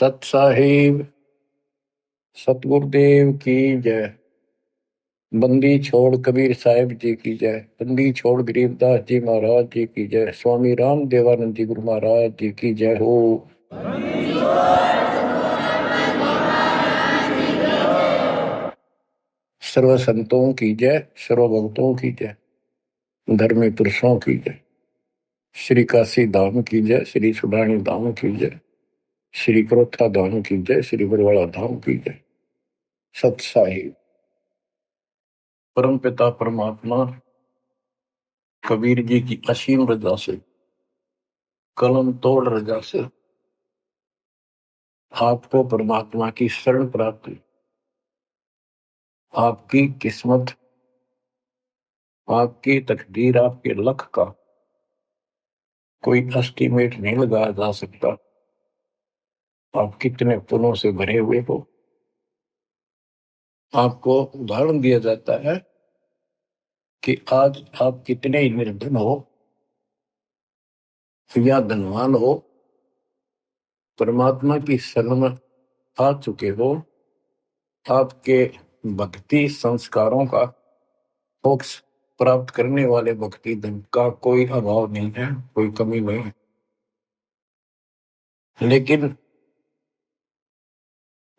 सत साहिब सतगुरुदेव की जय। बंदी छोड़ कबीर साहिब जी की जय। बंदी छोड़ गरीबदास जी महाराज जी की जय। स्वामी राम देवानंद जी गुरु महाराज जी की जय हो। सर्व संतों की जय, सर्व भक्तों की जय, धर्मी पुरुषों की जय। श्री काशी धाम की जय, श्री सुडानी धाम की जय, श्री क्रोथा धाम की जय, श्री बरवाड़ा धाम की जय। सत साहिब परम पिता परमात्मा कबीर जी की असीम रजा से, कलम तोड़ रजा से आपको परमात्मा की शरण प्राप्ति, आपकी किस्मत, आपकी तकदीर, आपके लक का कोई एस्टीमेट नहीं लगाया जा सकता। आप कितने पुण्यों से भरे हुए हो। आपको उदाहरण दिया जाता है कि आज आप कितने ही निर्धन हो या धनवान हो, परमात्मा की शरण में आ चुके हो। आपके भक्ति संस्कारों का, मोक्ष प्राप्त करने वाले भक्ति धन का कोई अभाव नहीं है, कोई कमी नहीं है। लेकिन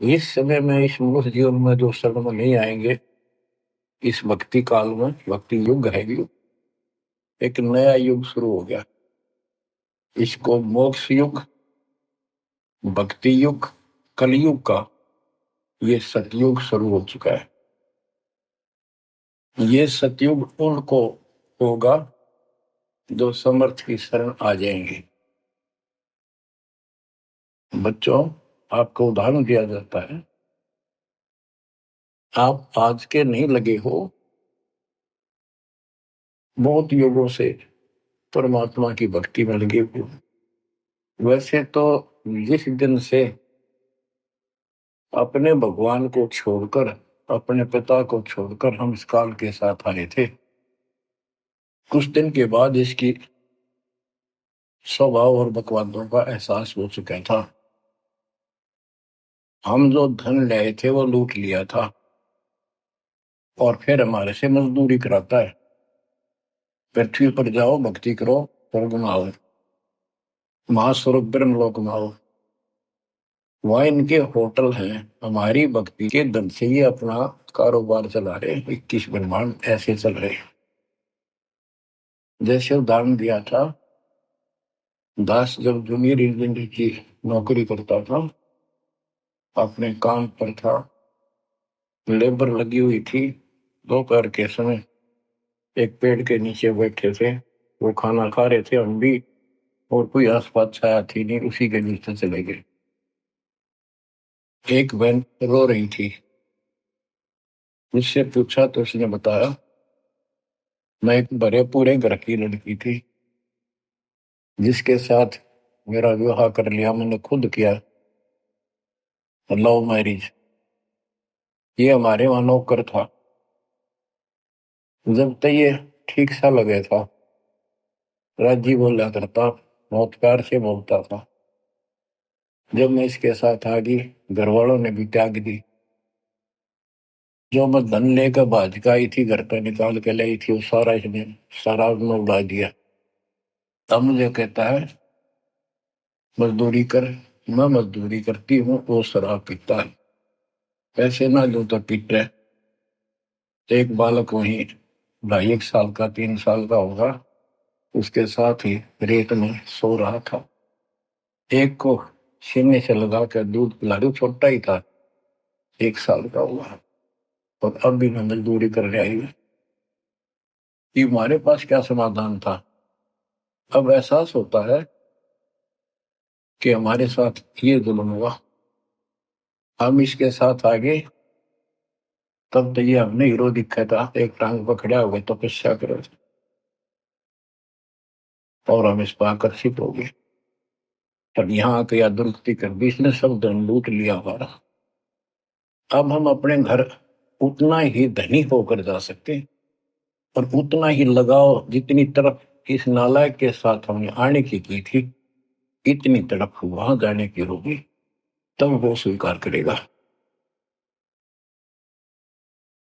इस समय में, इस मनुष्य जीवन में जो शरण में नहीं आएंगे, इस भक्ति काल में, भक्ति युग है, युग एक नया युग शुरू हो गया। इसको मोक्ष युग, भक्ति युग, कलयुग का ये सतयुग शुरू हो चुका है। ये सतयुग उनको होगा जो समर्थ की शरण आ जाएंगे। बच्चों, आपको उदाहरण दिया जाता है, आप आज के नहीं लगे हो, बहुत युगों से परमात्मा की भक्ति में लगे हुए। वैसे तो जिस दिन से अपने भगवान को छोड़कर, अपने पिता को छोड़कर हम इस काल के साथ आए थे, कुछ दिन के बाद इसकी स्वभाव और बकवादों का एहसास हो चुका था। हम जो धन लाए थे वो लूट लिया था और फिर हमारे से मजदूरी कराता है। पृथ्वी पर जाओ, भक्ति करो, स्वर्ग में आओ, महास्वर्ग ब्रह्मलोक में आओ। वहाँ इनके होटल हैं। हमारी भक्ति के धन से ये अपना कारोबार चला रहे हैं। 21 ब्रह्मांड ऐसे चल रहे हैं। जैसे उदाहरण दिया था, दास जब जूनियर इंजीनियर की नौकरी करता था, अपने काम पर था, लेबर लगी हुई थी, दोपहर के समय एक पेड़ के नीचे बैठे थे, वो खाना खा रहे थे, हम भी, और कोई आसपास छाया थी नहीं, उसी के नीचे चले गए। एक बहन रो रही थी, मुझसे पूछा तो उसने बताया, मैं एक बड़े पूरे घर की लड़की थी जिसके साथ मेरा विवाह कर लिया, मैंने खुद किया, लव मैरिज। ये हमारे वहां नौकर था। जब तक ये ठीक सा लगे था, राजी बोला करता, बहुत प्यार से बोलता था। जब मैं इसके साथ आ गई, घर वालों ने भी त्याग दी। जो मैं धन लेकर भाज का आई थी, घर पे निकाल के लाई थी, वो सारा इसने शराब में उड़ा दिया। तब मुझे कहता है, मजदूरी कर। मैं मजदूरी करती हूँ, वो शराब पीता है। पैसे ना दो तो पीट रहे। एक बालक वहीं 2.5 साल का, 3 साल का होगा, उसके साथ ही रेत में सो रहा था। एक को सीने से लगा कर दूध पिला दो, छोटा ही था, 1 साल का हुआ, और अब भी मैं मजदूरी करने आई हूँ। कि हमारे पास क्या समाधान था। अब एहसास होता है कि हमारे साथ ये जुल्म हुआ, हम इसके साथ आगे। तब तो ये हमने हीरो दिखा था, एक टांग पकड़ा हुआ तपस्या करो, और हम इस पर आकर्षित हो गए। अब यहाँ के या दुरुक्ति कर दी, इसने सब धन लूट लिया हमारा। अब हम अपने घर उतना ही धनी होकर जा सकते हैं, और उतना ही लगाव जितनी तरफ इस नालायक के साथ हमने आने की थी, इतनी तरफ वहां जाने की होगी। तब वो स्वीकार करेगा।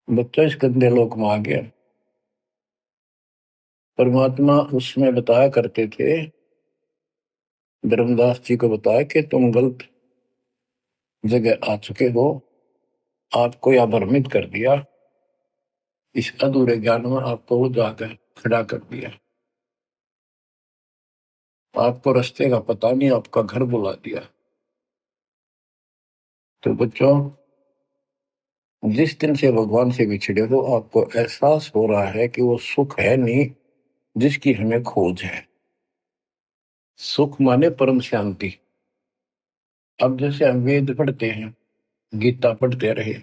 बच्चा इस गंदे लोक में आ गया। परमात्मा उसमें बताया करते थे, धर्मदास जी को बताया कि तुम गलत जगह आ चुके हो, आपको यह भ्रमित कर दिया, इस अधूरे ज्ञान में आपको वो जाकर खड़ा कर दिया, आपको रास्ते का पता नहीं, आपका घर बुला दिया। तो बच्चों, जिस दिन से भगवान से बिछड़े हो, आपको एहसास हो रहा है कि वो सुख है नहीं जिसकी हमें खोज है। सुख माने परम शांति। अब जैसे हम वेद पढ़ते हैं, गीता पढ़ते रहे,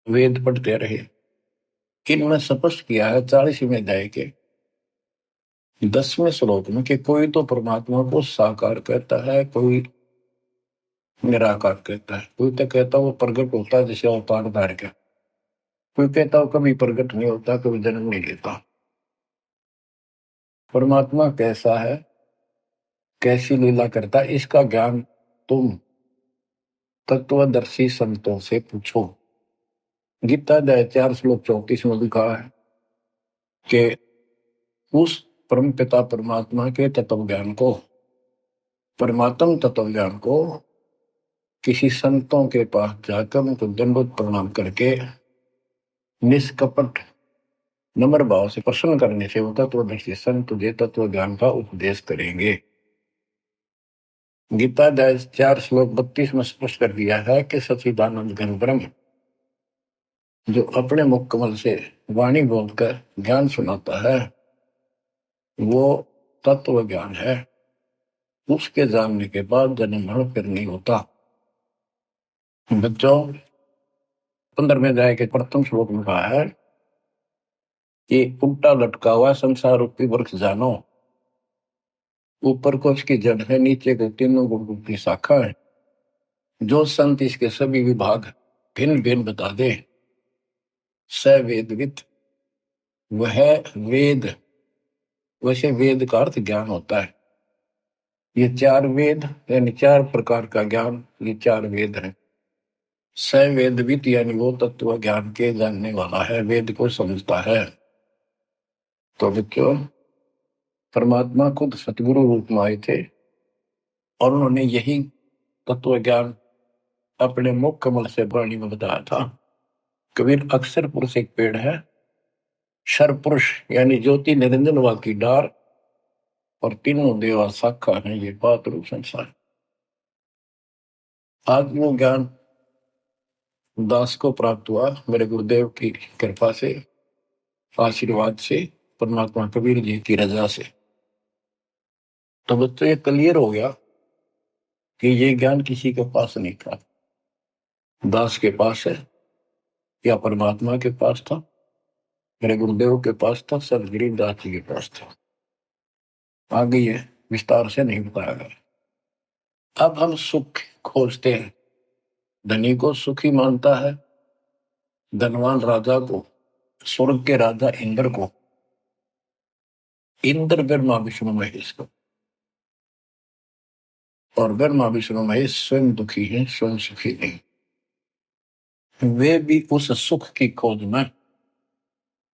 वेद पढ़ते रहे, इनमें स्पष्ट किया है 40वें अध्याय के 10वें श्लोक में कि कोई तो परमात्मा को साकार कहता है, कोई निराकार कहता है, कोई तो कहता वो प्रगट होता है जैसे अवतार धार के, कोई कहता वो कभी प्रगट नहीं होता, कभी जन्म नहीं लेता। परमात्मा कैसा है, कैसी लीला करता है, इसका ज्ञान तुम तत्वदर्शी संतों से पूछो। गीता अध्याय 4 श्लोक 34 में लिखा है कि उस परम पिता परमात्मा के तत्व ज्ञान को, परमात्म तत्व ज्ञान को किसी संतों के पास जाकर उनको दंडवत प्रणाम करके निष्कपट नम्र भाव से प्रसन्न करने से वो तत्वदर्शी संत तुझे तत्व ज्ञान का उपदेश करेंगे। गीता अध्याय 4 श्लोक 32 में स्पष्ट कर दिया है कि सच्चिदानंद घन ब्रह्म जो अपने मुख कमल से वाणी बोलकर ज्ञान सुनाता है, वो तत्व ज्ञान है। उसके जानने के बाद जन्म मरण फिर नहीं होता। बच्चों, 15वें अध्याय के प्रथम श्लोक में कहा है कि उल्टा लटका हुआ संसार रूपी वृक्ष जानो, ऊपर को इसकी जड़ है, नीचे को तीनों गुण की शाखा है। जो संत इसके सभी विभाग भिन्न भिन्न बता दे, स वेदविद, वह वेद। वैसे वेद का अर्थ ज्ञान होता है। ये 4 वेद यानी 4 प्रकार का ज्ञान, ये 4 वेद है। स वेदविद यानी वो तत्व ज्ञान के जानने वाला है, वेद को समझता है। तो बच्चों, परमात्मा खुद सतगुरु रूप में आए थे और उन्होंने यही तत्व ज्ञान अपने मुख कमल से वाणी में बताया था। कबीर अक्षर पुरुष एक पेड़ है, शर पुरुष यानी ज्योति निरंजन वा की डार, और तीनों देवा शाखा है, ये बात रूप संसार। आज वो ज्ञान दास को प्राप्त हुआ मेरे गुरुदेव की कृपा से, आशीर्वाद से, परमात्मा कबीर जी की रजा से। तो बच्चों, ये क्लियर हो गया कि ये ज्ञान किसी के पास नहीं था, दास के पास है या परमात्मा के पास था, मेरे गुरुदेव के पास था, सदगिरी दास जी के पास था। आगे ये विस्तार से नहीं बताया गया। अब हम सुख खोजते हैं, धनी को सुखी मानता है, धनवान राजा को, स्वर्ग के राजा इंद्र को, इंद्र ब्रह्मा विष्णु महेश को, और ब्रह्मा विष्णु महेश स्वयं दुखी है, स्वयं सुखी नहीं। वे भी उस सुख की खोज में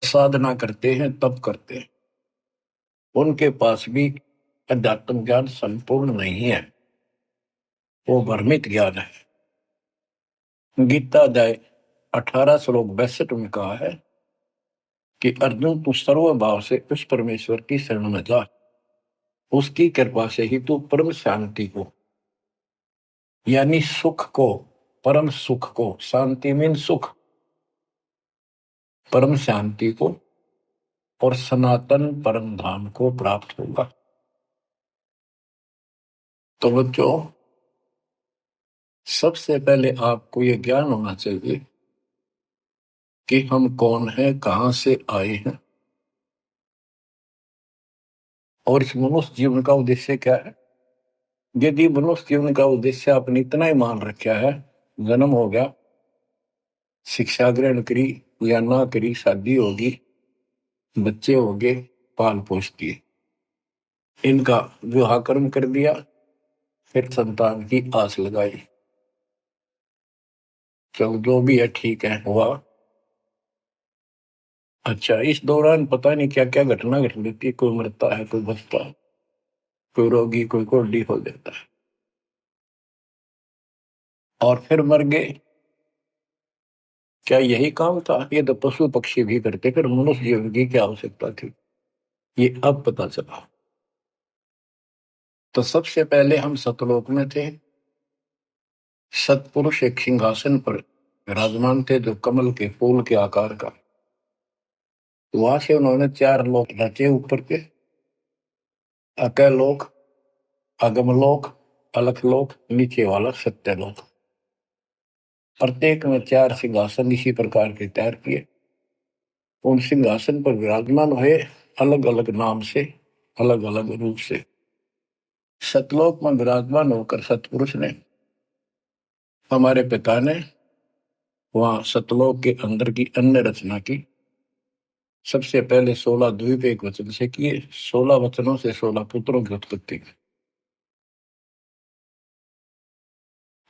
साधना करते हैं, तप करते हैं। उनके पास भी अध्यात्म ज्ञान संपूर्ण नहीं है, वो भ्रमित ज्ञान है। गीता अध्याय 18 श्लोक 62 में कहा है कि अर्जुन, तू सर्व भाव से उस परमेश्वर की शरण में जा, उसकी कृपा से ही तू परम शांति को यानी सुख को, परम सुख को, शांति मीन सुख, परम शांति को और सनातन परम धाम को प्राप्त होगा। तो बच्चों, सबसे पहले आपको यह ज्ञान होना चाहिए कि हम कौन हैं, कहां से आए हैं, और इस मनुष्य जीवन का उद्देश्य क्या है। यदि मनुष्य जीवन का उद्देश्य आपने इतना ही मान रखा है, जन्म हो गया, शिक्षा ग्रहण करी या ना करी, शादी होगी, बच्चे हो गए, पाल पोष दिए, इनका विवाह कर्म कर दिया, फिर संतान की आस लगाई, चलो जो भी है ठीक है, हुआ। अच्छा, इस दौरान पता नहीं क्या क्या घटना घट जाती है, कोई मरता है, कोई बचता है, कोई रोगी, कोई कोढ़ी हो जाता है, और फिर मर गए। क्या यही काम था? ये तो पशु पक्षी भी करते, फिर मनुष्य जीवन की क्या आवश्यकता थी? ये अब पता चला। तो सबसे पहले हम सतलोक में थे। सतपुरुष एक सिंहासन पर विराजमान थे, जो कमल के फूल के आकार का। वहां से उन्होंने चार लोक रचे ऊपर के: अकलोक, अगमलोक, अलखलोक, नीचे वाला सत्यलोक। प्रत्येक में चार सिंहासन इसी प्रकार के तैयार किए। उन सिंहासन पर विराजमान हुए, अलग अलग नाम से, अलग अलग रूप से। सतलोक में विराजमान होकर सतपुरुष ने, हमारे पिता ने, वहां सतलोक के अंदर की अन्य रचना की। सबसे पहले 16 द्वीप एक वचन से किए, 16 वचनों से 16 पुत्रों की उत्पत्ति की।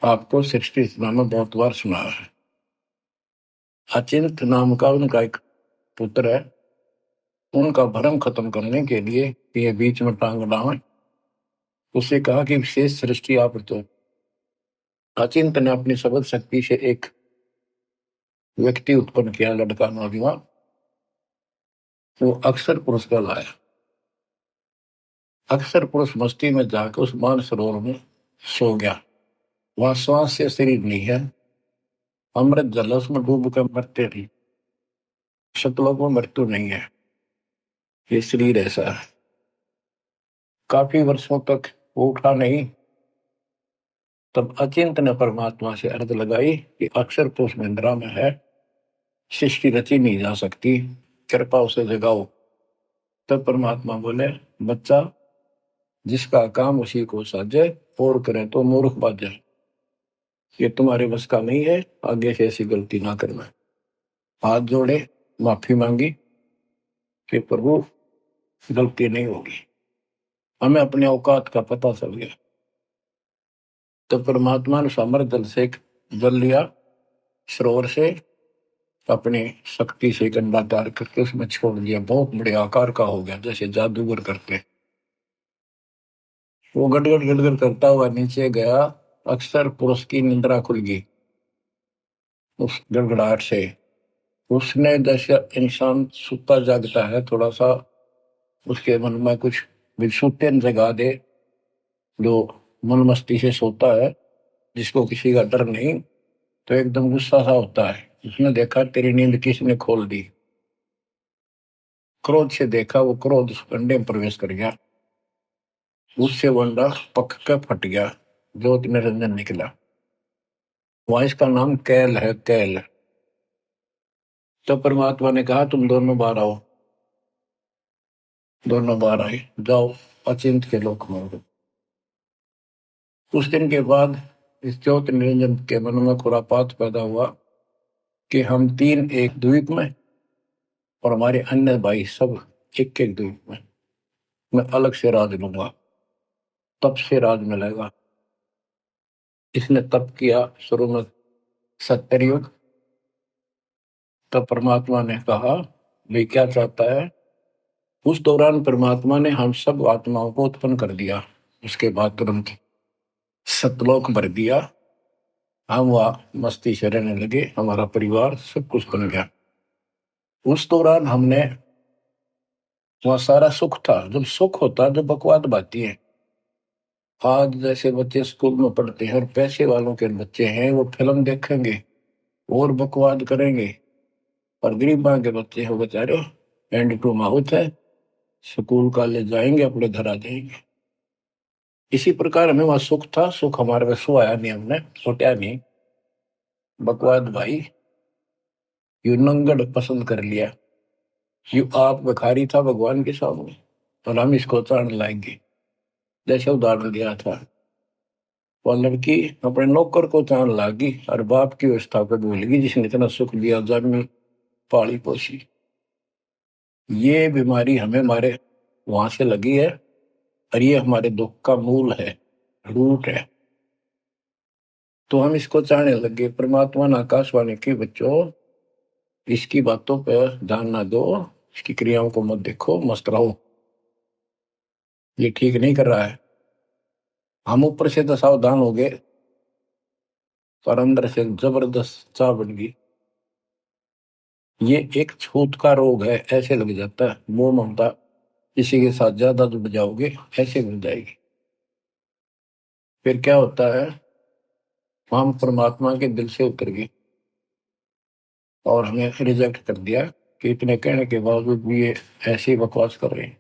आपको सृष्टि रचना में बहुत बार सुना है। अचिंत नाम का उनका एक पुत्र है। उनका भ्रम खत्म करने के लिए ये बीच में टांग डावे, उसे कहा कि विशेष सृष्टि आप तो। अचिंत ने अपनी शब्द शक्ति से एक व्यक्ति उत्पन्न किया, लड़का नौजवान। वो अक्षर पुरुष का लाया। अक्षर पुरुष मस्ती में जाकर उस मानसरोवर में सो गया। वहां श्वास से शरीर नहीं है, अमृत जल उसमें डूब कर मरते थी। शतलोक में मृत्यु नहीं है, ये शरीर ऐसा है। काफी वर्षों तक वो उठा नहीं। तब अचिंत ने परमात्मा से अर्ज लगाई कि अक्षर पुरुष निंद्रा में है, सृष्टि रची नहीं जा सकती, कृपा उसे जगाओ। तब परमात्मा बोले, बच्चा, जिसका काम उसी को साजे, और करे तो मूर्ख बाजे। ये तुम्हारे बस का नहीं है, आगे से ऐसी गलती ना करना। हाथ जोड़े, माफी मांगी कि प्रभु गलती नहीं होगी। हमें अपने औकात का पता चल गया। तो परमात्मा ने समर जल से जल लिया, सरोवर से, अपनी शक्ति से गंडा तैयार करके उसमें छोड़ दिया। बहुत बड़े आकार का हो गया, जैसे जादूगर करते। वो गड़गड़ गड़गड़ करता हुआ नीचे गया। अक्सर पुरुष की निंद्रा खुल गई उस गड़गड़ाहट से। उसने, जैसे इंसान सुता जागता है, थोड़ा सा उसके मन में कुछ विक्षुप्तन जगा दे, जो मन मस्ती से सोता है, जिसको किसी का डर नहीं, तो एकदम गुस्सा सा होता है। उसने देखा तेरी नींद किसने खोल दी। क्रोध से देखा, वो क्रोध उस अंडे में प्रवेश कर गया। उससे वो अंडा पक कर फट गया, ज्योति निरंजन निकला। वहां इसका नाम कैल है, कैल। तो परमात्मा ने कहा, तुम दोनों बाहर आओ। दोनों बाहर आए, जाओ अचिंत के लोक में। कुछ दिन के बाद इस ज्योति निरंजन के मन में खुरापात पैदा हुआ कि हम तीन एक द्वीप में, और हमारे अन्य भाई सब एक एक द्वीप में। मैं अलग से राज लूंगा, तप से राज मिलेगा। इसने तप किया शुरू में, सत्तर युग। तब परमात्मा ने कहा, भाई क्या चाहता है? उस दौरान परमात्मा ने हम सब आत्माओं को उत्पन्न कर दिया। उसके बाद तुरंत सतलोक भर दिया। हम वहां मस्ती से रहने लगे, हमारा परिवार सब कुछ बन गया। उस दौरान हमने, वहां सारा सुख था। जब सुख होता है, जब बकवाद बाती है। आज जैसे बच्चे स्कूल में पढ़ते हैं और पैसे वालों के बच्चे हैं, वो फिल्म देखेंगे और बकवाद करेंगे, और गरीबा के बच्चे हैं, वो बेचारे एंड टू माउथ है, स्कूल कॉलेज जाएंगे, अपने घर आ जाएंगे। इसी प्रकार हमें वहां सुख था। सुख हमारे में सो आया नहीं, हमने सोचा नहीं। बकवाद भाई, यू नंगड़ पसंद कर लिया। यू आप भिखारी था भगवान के सामने, और हम इसको चाण लाएंगे। जैसे उदाहरण दिया था, वो लड़की अपने नौकर को चाण लागी और बाप की व्यवस्था को भूल गई, जिसने इतना सुख दिया, जन्मी, पाली पोसी। ये बीमारी हमें हमारे वहां से लगी है, और ये हमारे दुख का मूल है, रूट है। तो हम इसको चाहने लगे। परमात्मा ने आकाशवाणी की, बच्चों इसकी बातों पर ध्यान ना दो, इसकी क्रियाओं को मत देखो, मस्त रहो, ये ठीक नहीं कर रहा है। हम ऊपर से तो सावधान हो गए, पर अंदर से जबरदस्त चाह बन गई। ये एक छूत का रोग है, ऐसे लग जाता है। मोह ममता किसी के साथ ज्यादा जुड़ जाओगे, ऐसे मिल जाएगी। फिर क्या होता है, हम परमात्मा के दिल से उतर गए और हमें रिजेक्ट कर दिया कि इतने कहने के बावजूद भी ये ऐसी बकवास कर रहे हैं।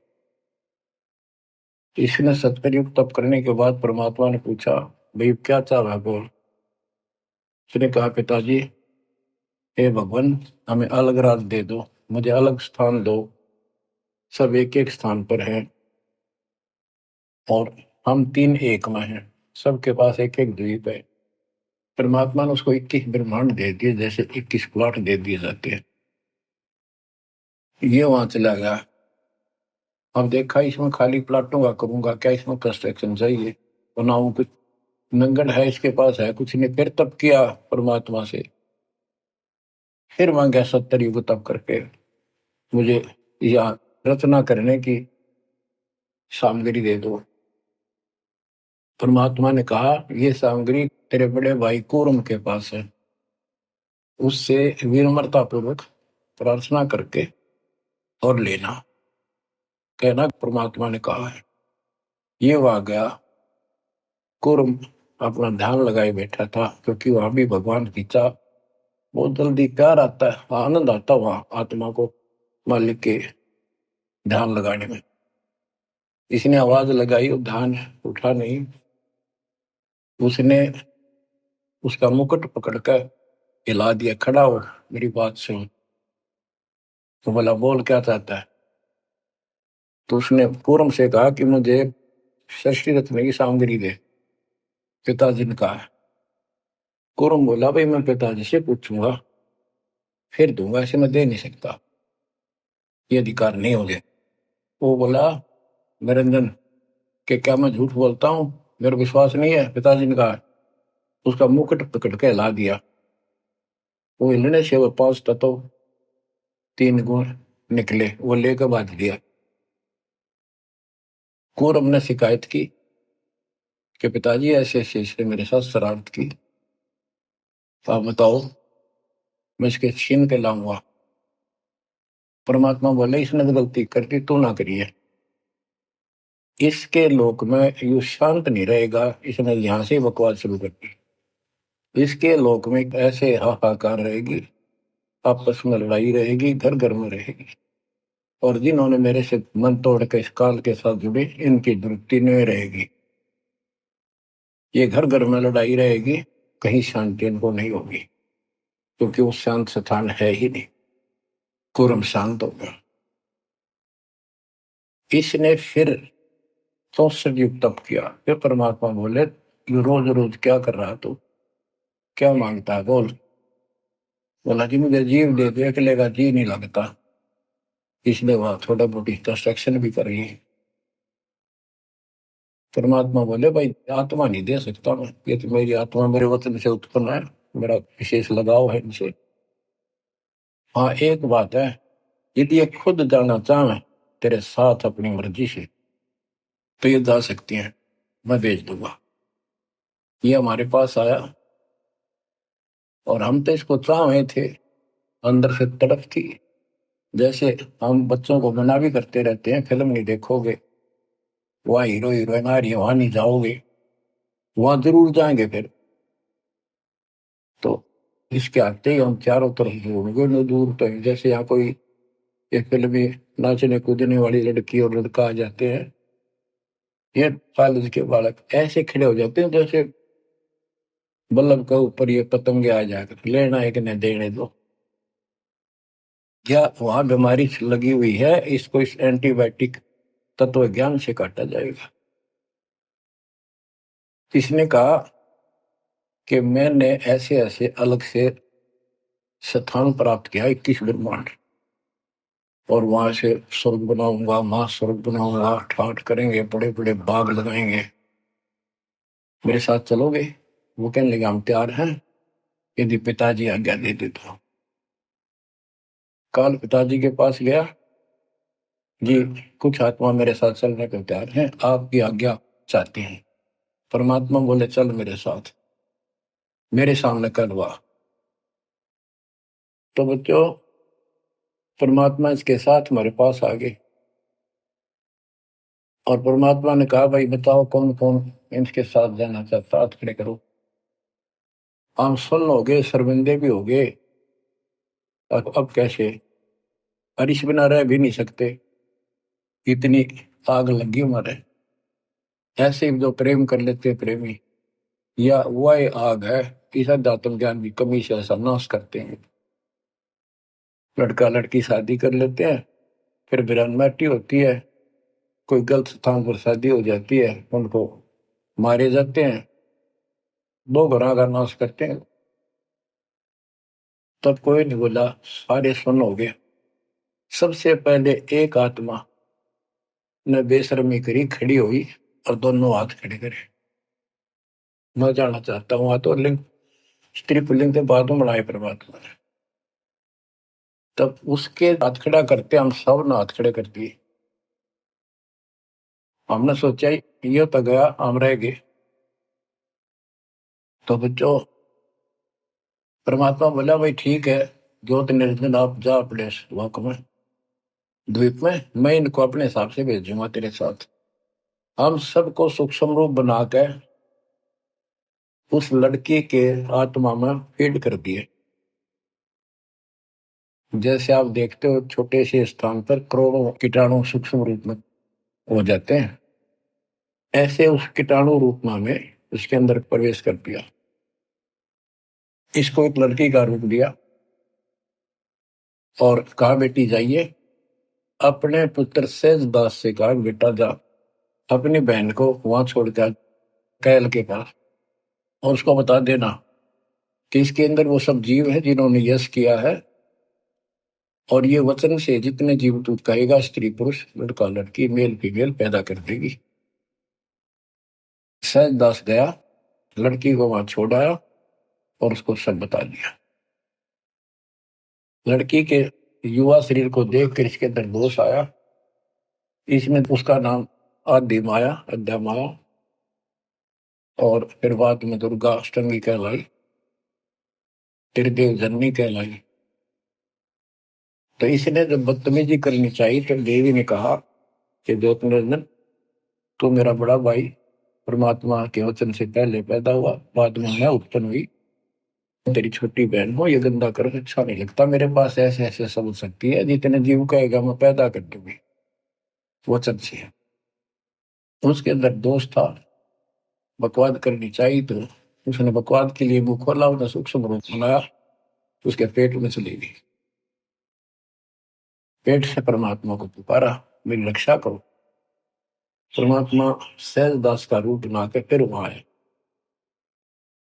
इसने सत्कर्युग तप करने के बाद परमात्मा ने पूछा, भाई क्या चाह रहा है, बोल। उसने कहा, पिताजी हे भगवान, हमें अलग राज दे दो, मुझे अलग स्थान दो। सब एक एक स्थान पर हैं और हम तीन एक में हैं, सबके पास एक एक द्वीप है। परमात्मा ने उसको 21 ब्रह्मांड दे दिए, जैसे 21 प्लॉट दे दिए जाते हैं। ये वहां चला गया। अब देखा, इसमें खाली प्लाटों का करूंगा क्या, इसमें कंस्ट्रक्शन चाहिए, बनाऊं कुछ। नंगन है इसके पास, है कुछ नहीं। फिर तब किया परमात्मा से, फिर मांगा 70 युग तब करके मुझे यहाँ रचना करने की सामग्री दे दो। परमात्मा ने कहा, ये सामग्री तेरे बड़े भाई कूर्म के पास है, उससे विनम्रता पूर्वक प्रार्थना करके और लेना, कहना परमात्मा ने कहा है। ये वहां गया, कूर्म अपना ध्यान लगाए बैठा था, क्योंकि वहां भी भगवान की चाह, बहुत जल्दी प्यार आता है, आनंद आता है वहां आत्मा को मालिक के ध्यान लगाने में। इसने आवाज लगाई और ध्यान उठा नहीं। उसने उसका मुकुट पकड़कर हिला दिया, खड़ा हो, मेरी बात सुन। तो बोला, बोल क्या चाहता है। तो उसने पूर्व से कहा कि मुझे षष्ठी रत्न की सामग्री दे, पिताजी ने कहा। कुरम बोला, भाई मैं पिताजी से पूछूंगा फिर दूंगा, ऐसे मैं दे नहीं सकता, ये अधिकार नहीं हो गया। वो बोला, निरंजन के क्या मैं झूठ बोलता हूँ, मेरा विश्वास नहीं है, पिताजी ने कहा। उसका मुकुट पकड़ के हिला दिया। वो हिलने से वो 5 तत्व 3 गुण निकले, वो लेकर बांध दिया। कुरम ने शिकायत की कि पिताजी ऐसे ऐसे इसने मेरे साथ शरारत की, तो आप बताओ मैं इसके छीन के लाऊंगा। परमात्मा बोले, इसने तो गलती कर दी, तू ना करिए। इसके लोक में यू शांत नहीं रहेगा, इसने यहां से बकवास शुरू कर दी। इसके लोक में ऐसे हाहाकार रहेगी, आपस में लड़ाई रहेगी, घर घर में रहेगी। और जिन्होंने मेरे से मन तोड़ के इस काल के साथ जुड़े, इनकी दुरुक्ति नहीं रहेगी। ये घर घर में लड़ाई रहेगी, कहीं शांति इनको नहीं होगी, क्योंकि वो शांत स्थान है ही नहीं। कुरम शांत हो गया। इसने फिर 64 युग तप किया। फिर परमात्मा बोले, यू रोज रोज क्या कर रहा तू, क्या मांगता है, बोल। बोला, जी मुझे जीव दे दो, अकेले का जी नहीं लगता, इसलिए वहां थोड़ा मोटी कंस्ट्रक्शन भी कर रही है। परमात्मा बोले, भाई आत्मा नहीं दे सकता मैं, ये तो मेरी आत्मा मेरे वतन से उत्पन्न है, मेरा विशेष लगाव है इनसे। हाँ एक बात है, यदि ये खुद जाना चाहे तेरे साथ अपनी मर्जी से, तो ये जा सकती हैं, मैं भेज दूंगा। ये हमारे पास आया और हम तो इसको चाह रहे थे, अंदर से तड़प थी। जैसे हम बच्चों को मना भी करते रहते हैं, फिल्म नहीं देखोगे, वहाँ हीरो हीरोइन आ रही है, वहां नहीं जाओगे, वहां जरूर जाएंगे। फिर तो इसके आते ही हम चारों तरफ ढूंढोगे न, दूर तो जैसे यहाँ कोई एक फिल्म में नाचने कूदने वाली लड़की और लड़का आ जाते हैं, ये कॉलेज के बालक ऐसे खड़े हो जाते हैं जैसे बल्लभ के ऊपर ये पतंगे आ जाकर, लेना एक न देने दो। क्या वहां बीमारी लगी हुई है, इसको इस एंटीबायोटिक तत्व ज्ञान से काटा जाएगा। इसने कहा कि मैंने ऐसे ऐसे अलग से स्थान प्राप्त किया, 21 ब्रह्मांड, और वहां से स्वर्ग बनाऊंगा, महास्वर्ग बनाऊंगा, ठाठ करेंगे, बड़े बड़े बाग लगाएंगे, मेरे साथ चलोगे। वो कहने लगे हम तैयार हैं यदि पिताजी आज्ञा दे दे तो। काल पिताजी के पास गया, जी कुछ आत्मा मेरे साथ चलने को तैयार हैं, आपकी आज्ञा चाहते हैं। परमात्मा बोले चल मेरे साथ, मेरे सामने करवा। तो बच्चों परमात्मा इसके साथ हमारे पास आ गए और परमात्मा ने कहा भाई बताओ कौन कौन इनके साथ जाना चाहता, हाथ खड़े करो। हम सुन्न हो गए, शर्मिंदे भी हो गए। अब कैसे, हरीश बिना रह भी नहीं सकते, इतनी आग लगी हमारे। ऐसे जो प्रेम कर लेते प्रेमी, या वह आग है कि अध्यात्म ज्ञान की कमी से ऐसा नाश करते हैं। लड़का लड़की शादी कर लेते हैं, फिर वीरानमाटी होती है, कोई गलत स्थान पर शादी हो जाती है, उनको मारे जाते हैं, दो घरों का नाश करते हैं। तब कोई नहीं बोला, सारे सुन हो गए। सबसे पहले एक आत्मा ने बेशर्मी करी, खड़ी हुई और दोनों हाथ खड़े करे। मैं जानना चाहता हूं, तो लिंग स्त्री पुल्लिंग के बाद में बनाए परमात्मा ने। तब उसके हाथ खड़ा करते हम सब ने हाथ खड़े कर दिए। हमने सोचा ये तो गया, हम रह गए। तो बच्चों परमात्मा बोला भाई ठीक है, ज्योत निर्जन आप जा अपने वक में द्वीप में, मैं इनको अपने हिसाब से भेजूंगा तेरे साथ। हम सबको सूक्ष्म रूप बना के उस लड़की के आत्मा में फीड कर दिए। जैसे आप देखते हो छोटे से स्थान पर करोड़ों कीटाणु सूक्ष्म रूप में हो जाते हैं, ऐसे उस कीटाणु रूप में हमें उसके अंदर प्रवेश कर दिया। इसको एक लड़की का रूप दिया और कहा बेटी जाइए, अपने पुत्र सेज दास से कहा बेटा जा अपनी बहन को वहां छोड़कर कैल के पास, और उसको बता देना कि इसके अंदर वो सब जीव है जिन्होंने यश किया है, और ये वचन से जितने जीव तू कहेगा स्त्री पुरुष लड़का लड़की मेल फीमेल पैदा कर देगी। सहज दास गया, लड़की को वहां छोड़ आया और उसको सब बता दिया। लड़की के युवा शरीर को देखकर इसके अंदर दोष आया, इसमें उसका नाम आदि माया अद्या माया, और फिर बाद में दुर्गा अष्टमी कहलाई, त्रिदेव जननी कहलाई। तो इसने जब बदतमीजी करनी चाहिए तो देवी ने कहा कि ज्योतिर्नंदन तू मेरा बड़ा भाई परमात्मा के वचन से पहले पैदा हुआ, बाद में मैं उत्पन्न हुई, तेरी छोटी बहन हो, ये गंदा कर अच्छा नहीं लगता मेरे पास, ऐसे ऐसे समझ सकती है, जितने जीव कहेगा मैं पैदा कर दूंगी वचन से। उसके अंदर दोष था, बकवाद करनी चाहिए तो उसने बकवाद के लिए मुंह खोला, उसने सूक्ष्म रूप बनाया, उसके पेट में चली गई। पेट से परमात्मा को पुकारा मेरी रक्षा करो। परमात्मा सहजदास का रूप बना के फिर वहां आए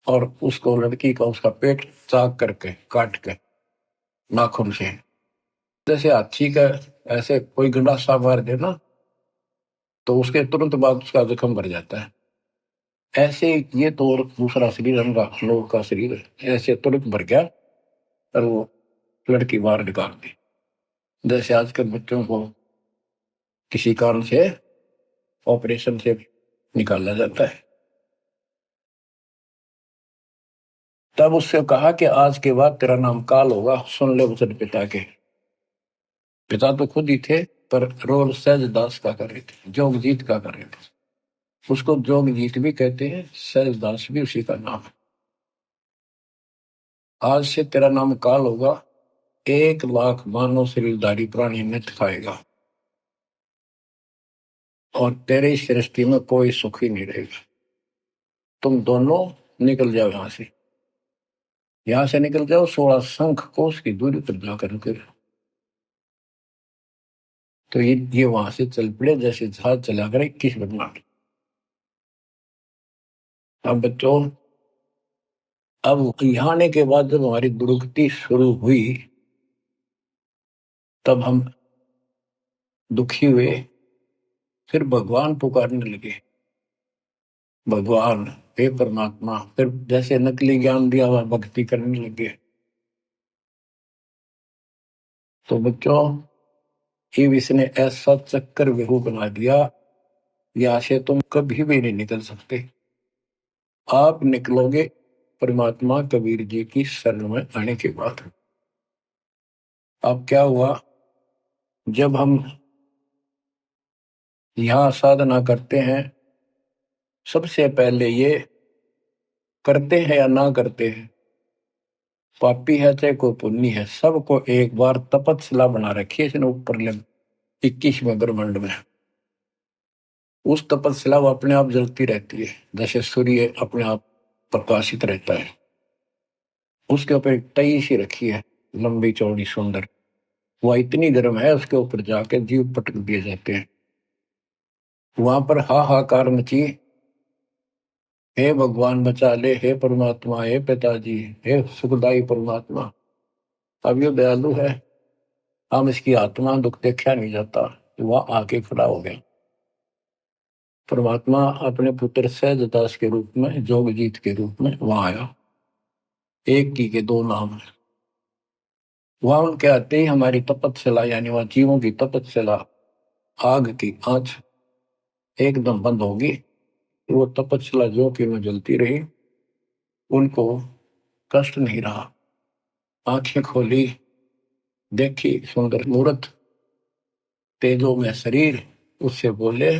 और उसको लड़की का उसका पेट चाक करके काट के नाखून से, जैसे हाथी का ऐसे कोई गंडासा मार दे ना तो उसके तुरंत बाद उसका जख्म भर जाता है, ऐसे ये तो और दूसरा शरीर हमारा लोग का शरीर ऐसे तुरंत भर गया और वो लड़की बाहर निकाल दी। जैसे आजकल बच्चों को किसी कारण से ऑपरेशन से निकाला जाता है। तब उससे कहा कि आज के बाद तेरा नाम काल होगा, सुन ले वचन पिता के। पिता तो खुद ही थे पर रोल सहजदास का कर रहे थे, जोगजीत का कर रहे थे। उसको जोगजीत भी कहते हैं, सहजदास भी उसी का नाम है। आज से तेरा नाम काल होगा, 1,00,000 मानव शरीरधारी प्राणी नित खाएगा और तेरे इस सृष्टि में कोई सुख ही नहीं रहेगा। तुम दोनों निकल जाओ यहां से निकल जाओ, 16 शंख कोस की दूरी पर जाकर के। तो ये वहां से चल पड़े जैसे जहाज चला कर 21 ब्रह्मांड। अब बच्चों अब यहाँ आने के बाद जब हमारी दुर्गति शुरू हुई तब हम दुखी हुए, फिर भगवान पुकारने लगे भगवान, हे परमात्मा। फिर जैसे नकली ज्ञान दिया हुआ भक्ति करने लगे। तो बच्चों, ये इसने ऐसा चक्कर व्यू बना दिया, यहाँ से तुम कभी भी नहीं निकल सकते। आप निकलोगे परमात्मा कबीर जी की शरण में आने के बाद। अब क्या हुआ, जब हम यहाँ साधना करते हैं, सबसे पहले ये करते हैं या ना करते हैं, पापी है चाहे कोई पुण्य है, सबको एक बार तपस्या बना रखी है इसने ऊपर 21वें ब्रह्मांड में। उस तपस्या वो अपने आप जलती रहती है, जैसे सूर्य अपने आप प्रकाशित रहता है। उसके ऊपर एक तई सी रखी है, लंबी चौड़ी सुंदर। वह इतनी गर्म है, उसके ऊपर जाके जीव पटक दिए जाते हैं। वहां पर हाहाकार मची, हे भगवान बचा ले, हे परमात्मा, हे पिताजी, हे सुखदाई परमात्मा। अब ये दयालु है, हम इसकी आत्मा दुख देखा नहीं जाता। वह आके खड़ा हो गया। परमात्मा अपने पुत्र सहजदास के रूप में, जोगजीत के रूप में वहां आया। एक की के दो नाम है। वहां उनके आते ही हमारी तपस्या, यानी वह जीवों की तपस्या, आग की आंच एकदम बंद होगी। वो तपस्या जो कि में जलती रही, उनको कष्ट नहीं रहा। आंखें खोली, देखी सुंदर मूर्त, तेजो में शरीर। उससे बोले,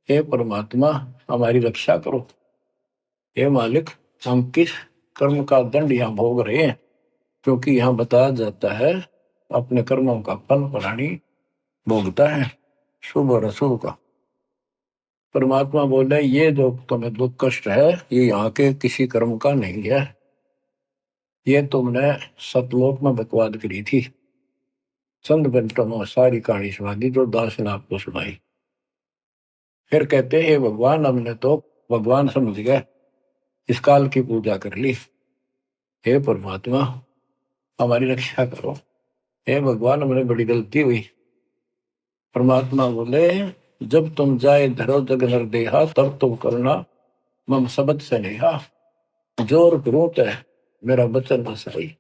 हे परमात्मा हमारी रक्षा करो। हे मालिक, हम किस कर्म का दंड यहाँ भोग रहे हैं? क्योंकि यहाँ बताया जाता है अपने कर्मों का फल प्राणी भोगता है, शुभ और अशुभ का। परमात्मा बोले, ये जो तुम्हें दुख कष्ट है, ये यहाँ के किसी कर्म का नहीं है। ये तुमने सतलोक में बकवाद करी थी। चंद घंटों में सारी कहानी सुना दी जो दास ने आपको सुनाई। फिर कहते हैं, भगवान हमने तो भगवान समझ गए, इस काल की पूजा कर ली। हे परमात्मा हमारी रक्षा करो। हे भगवान हमने बड़ी गलती हुई। परमात्मा बोले, जब तुम जाए धरो जग नर देहा, तब तुम करना मम सबद से नेहा। जोर क्रोध है मेरा बचन न सही,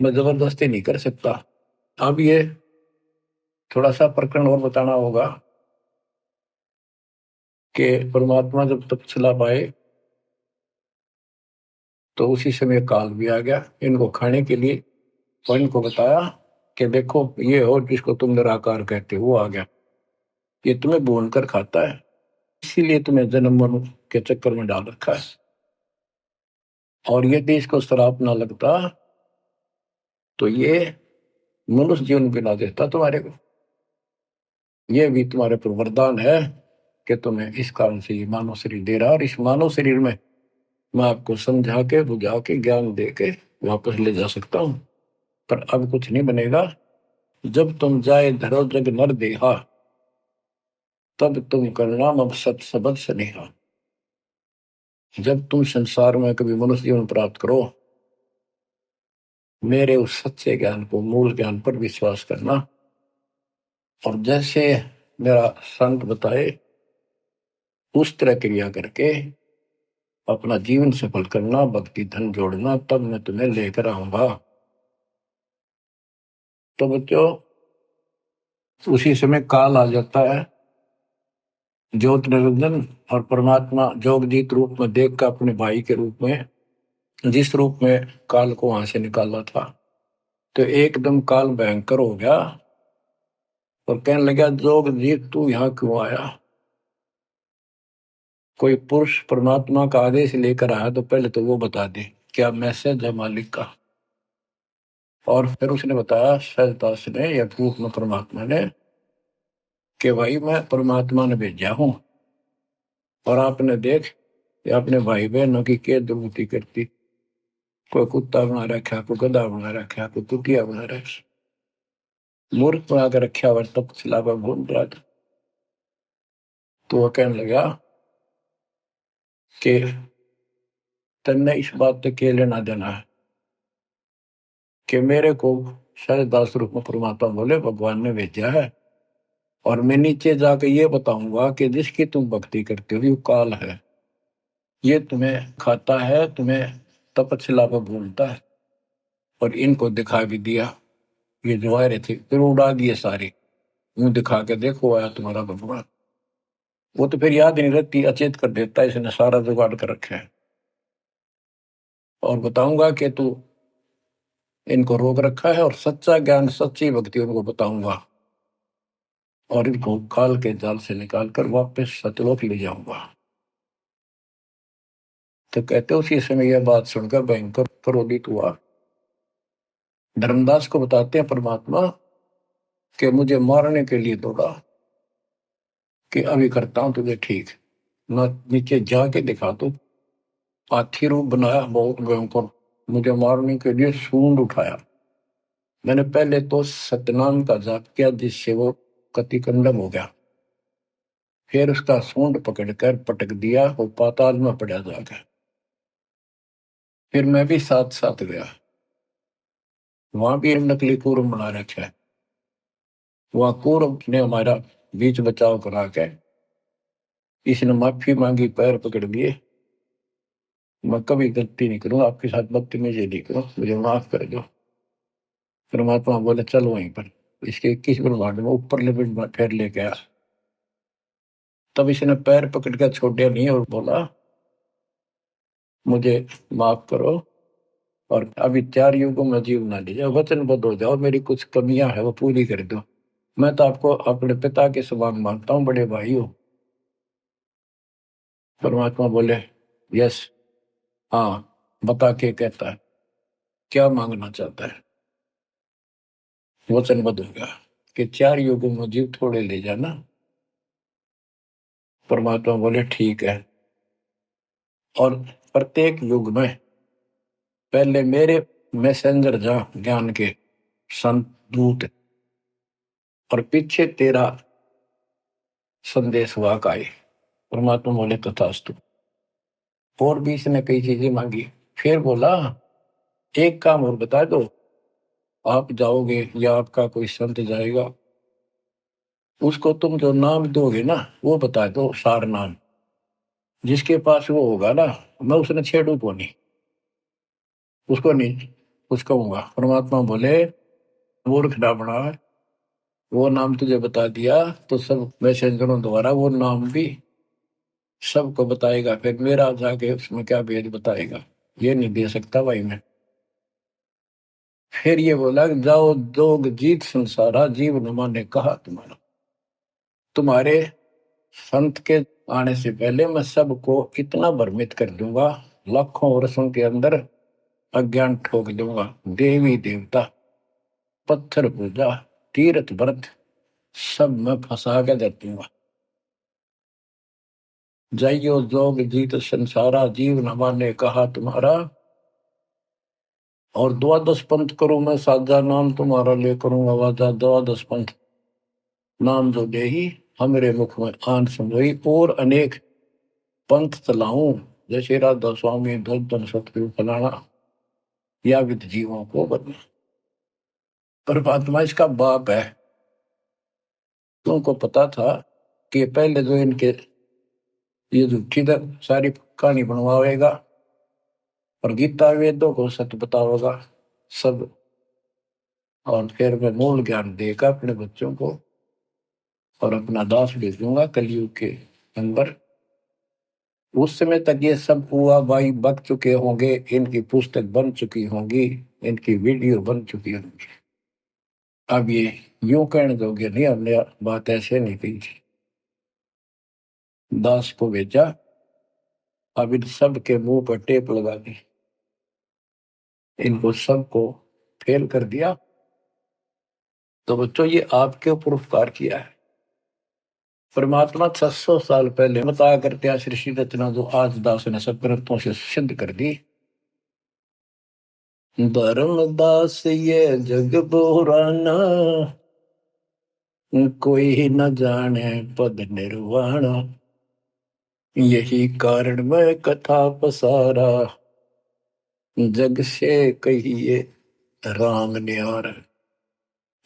मैं जबरदस्ती नहीं कर सकता। अब ये थोड़ा सा प्रकरण और बताना होगा कि परमात्मा जब तक चला पाए, तो उसी समय काल भी आ गया इनको खाने के लिए। और इनको बताया कि देखो ये हो जिसको तुम निराकार कहते हो, वो आ गया, ये तुम्हें भून कर खाता है, इसीलिए तुम्हें जन्म मरण के चक्कर में डाल रखा है। और यदि इसको श्राप ना लगता तो ये मनुष्य जीवन भी ना देता तुम्हारे को। ये भी तुम्हारे पर वरदान है कि तुम्हें इस कारण से ये मानव शरीर दे रहा है, और इस मानव शरीर में मैं आपको समझा के बुझा के ज्ञान दे के वापस ले जा सकता हूं। पर अब कुछ नहीं बनेगा। जब तुम जाए धरो जग नर देहा, तब तुम करना मम सत सबद स्नेहा। जब तुम संसार में कभी मनुष्य जीवन प्राप्त करो, मेरे उस सच्चे ज्ञान को, मूल ज्ञान पर विश्वास करना, और जैसे मेरा संत बताए उस तरह क्रिया करके अपना जीवन सफल करना, भक्ति धन जोड़ना, तब मैं तुम्हें लेकर आऊंगा। तो बच्चों, उसी समय काल आ जाता है। ज्योत निरंजन और परमात्मा जोगजीत रूप में देख कर अपने भाई के रूप में, जिस रूप में काल को वहां से निकाला था, तो एकदम काल भयंकर हो गया और कहने लगा, जोगजीत तू यहाँ क्यों आया? कोई पुरुष परमात्मा का आदेश लेकर आया तो पहले तो वो बता दे क्या मैसेज है मालिक का। और फिर उसने बताया सहजदास ने या रूप में परमात्मा ने कि भाई मैं परमात्मा ने भेजा हूं, और आपने देख अपने भाई बहनों की क्या दुर्गति करती। कोई कुत्ता बना रखा, कोई गधा बना रखा, कोई कुतिया बना रखा, मूर्ख बना कर रखा हुआ, तब सिलावा घूम रहा था। तो वो कहने लगा कि तन्ने इस बात से क्या लेना देना है कि मेरे को सहजदास रूप में परमात्मा बोले भगवान ने भेजा है, और मैं नीचे जाकर ये बताऊंगा कि जिसकी तुम भक्ति करते हो वो काल है। ये तुम्हें खाता है, तुम्हें तपस्या पर भूलता है। और इनको दिखा भी दिया, ये जो आ रहे थे फिर उड़ा दिए सारे, यूं दिखा के देखो आया तुम्हारा भगवान। वो तो फिर याद नहीं रहती, अचेत कर देता है, इसने सारा जुगाड़ कर रखा है। और बताऊंगा कि तू इनको रोक रखा है, और सच्चा ज्ञान सच्ची भक्ति उनको बताऊंगा, और इनको काल के जाल से निकाल कर वापस सतलोक ले जाऊंगा। तो कहते उसी समय यह बात सुनकर भयंकर क्रोधित हुआ। धर्मदास को बताते हैं परमात्मा कि मुझे मारने के लिए दौड़ा, कि अभी करता हूं तुझे ठीक, न नीचे जाके दिखा दो। हाथी रूप बनाया बहुत भयंकर, मुझे मारने के लिए सूंड उठाया। मैंने पहले तो सतनाम का जाप किया, जिससे वो कतिकंडम हो गया। फिर उसका सूंड पकड़कर पटक दिया, वो पाताल में पड़ा जाकर। फिर मैं भी साथ साथ गया, वहां भी नकली कूर्म बना रखा है। वहां कूर्म ने हमारा बीच बचाव करा के इसने माफी मांगी, पैर पकड़ लिए, मैं कभी गलती नहीं करूं, आपके साथ बदतमीजी नहीं करूं, मुझे माफ कर दो। परमात्मा बोले चल वहीं पर इसके 21 ब्रह्मांड में ऊपर लिमिट में फिर लेके आ। तब इसने पैर पकड़ कर छोड़े नहीं और बोला मुझे माफ करो, और अभी 4 युगों में जीव ना लीजिए, वचनबद्ध हो जाओ, मेरी कुछ कमियां है वो पूरी कर दो। मैं तो आपको अपने पिता के समान मानता हूँ, बड़े भाई हो। परमात्मा बोले यस, हाँ बता के कहता है, क्या मांगना चाहता है। वचनबद्ध हो गया कि 4 युगों में जीव थोड़े ले जाना। परमात्मा बोले ठीक है, और प्रत्येक युग में पहले मेरे मैसेंजर जा ज्ञान के संत दूत, और पीछे तेरा संदेश वाक आए। परमात्मा बोले तथास्तु। और भी इसने कई चीजें मांगी। फिर बोला एक काम और बता दो, आप जाओगे या आपका कोई संत जाएगा, उसको तुम जो नाम दोगे ना वो बता दो, सार नाम। जिसके पास वो होगा ना, मैं उसने छेड़ू को नहीं, उसको नहीं कुछ कहूंगा। परमात्मा बोले मूर्ख ना बना, वो नाम तुझे बता दिया तो सब मैसेंजरों द्वारा वो नाम भी सबको बताएगा, फिर मेरा जाके उसमें क्या भेद बताएगा, ये नहीं दे सकता भाई मैं। फिर ये बोला जाओ दोग जीत संसारा, जीव नमा ने कहा तुम्हारा। तुम्हारे संत के आने से पहले मैं सबको इतना भ्रमित कर दूंगा, लाखों वर्षों के अंदर अज्ञान ठोक दूंगा। देवी देवता, पत्थर पूजा, तीर्थ व्रत सब मैं फंसा के दे दूंगा। जाइयो जोग जीत संसारा, जीव नमा ने कहा तुम्हारा। और द्वादश पंथ करूं मैं साजा, नाम तुम्हारा ले करूं आवाजा। द्वादश पंथ नाम जो दे ही हमरे मुख में आन समझोई, और अनेक पंथ चलाऊं, जैसे राधा स्वामी धन सतगुरु फलाना, या विद जीवों को बदला। परमात्मा इसका बाप है। तुमको पता था कि पहले जो इनके ये झूठी सारी कहानी बनवाएगा, और गीता वेदों को सत्य बताओगा सब, और फिर मैं मूल ज्ञान देगा अपने बच्चों को, और अपना दास भेजूंगा कलयुग के अंदर। उस समय तक ये सब हुआ भाई बक चुके होंगे, इनकी पुस्तक बन चुकी होंगी, इनकी वीडियो बन चुकी होंगी। अब ये यूं कहने दोगे नहीं, हमने बात ऐसे नहीं कही थी। दास को भेजा, अब इन सब के मुंह पर टेप लगा दी, इनको सबको फेल कर दिया। तो बच्चों ये आपके ऊपर उपकार किया है। परमात्मा 600 साल पहले बताया करते सृष्टि रचना, जो आज दास ने सब ग्रंथों से सिद्ध कर दी। धर्मदास ये जग बोराना, कोई न जाने पद निर्वाणा। यही कारण मैं कथा पसारा, जग से कहिए राम न्यारा।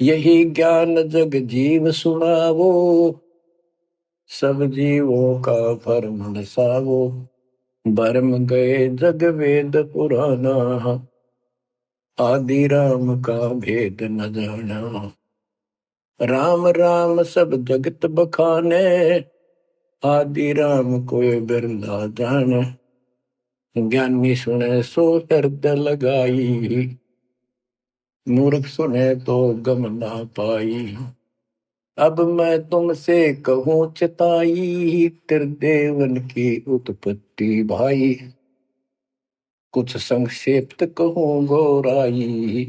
यही ज्ञान जग जीव सुनावो, सब जीवों का भरम नसावो। भरम गए जग वेद पुराना, आदि राम का भेद न जाना। राम राम सब जगत बखाने, आदि राम कोई बिरला जाने। ज्ञानी सुने सो हृदय लगाई, मूर्ख सुने तो गम ना पाई। अब मैं तुमसे कहूँ चिताई, त्रिदेवन की उत्पत्ति भाई। कुछ संक्षेप्त कहूँ गौराई,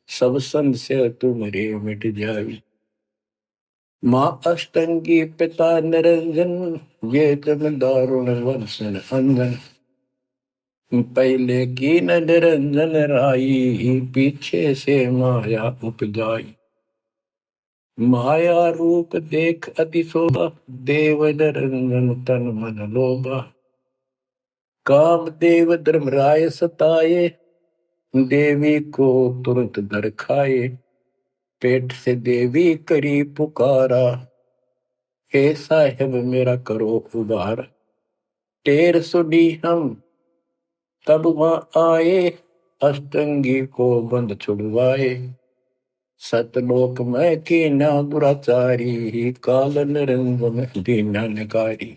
सब संशय तुम्हारे मिट जाई। माँ अष्टंगी पिता निरंजन, ये जन दारुण वर्षण अंजन। पहले की न निरंजन राई, पीछे से माया उपजाई। माया रूप देख अति शोभा, देव निरंजन तन मन लोभा। काम देव धर्मराय सताए, देवी को तुरंत दर खाए। पेट से देवी करी पुकारा, हे साहेब मेरा करो उबार। टेर सुनी हम तब वहां आए, अष्टंगी को बंद छुड़वाए। सतलोक में कीना दुराचारी, काल निरंजन दीना नकारी।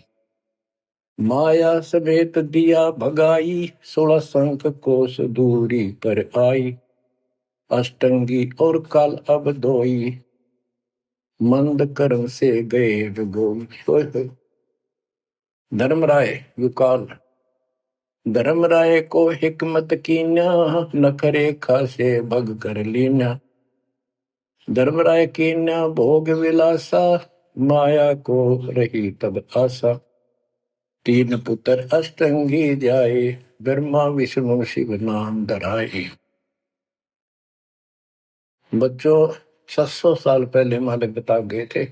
माया समेत दिया भगाई, 16 संख कोस दूरी पर आई। अष्टंगी और काल अब दोई, मंद कर्म से गए विगोई। धर्मराय युकाल। धर्मराय को हिकमत कीना, नखरे खासे भग कर लीना। धर्मराय कीना भोग विलासा, माया को रही तब आशा। 3 पुत्र अष्टंगी जाए, ब्रह्मा विष्णु शिव नाम धराए। बच्चों 700 साल पहले मालिक बता गए थे,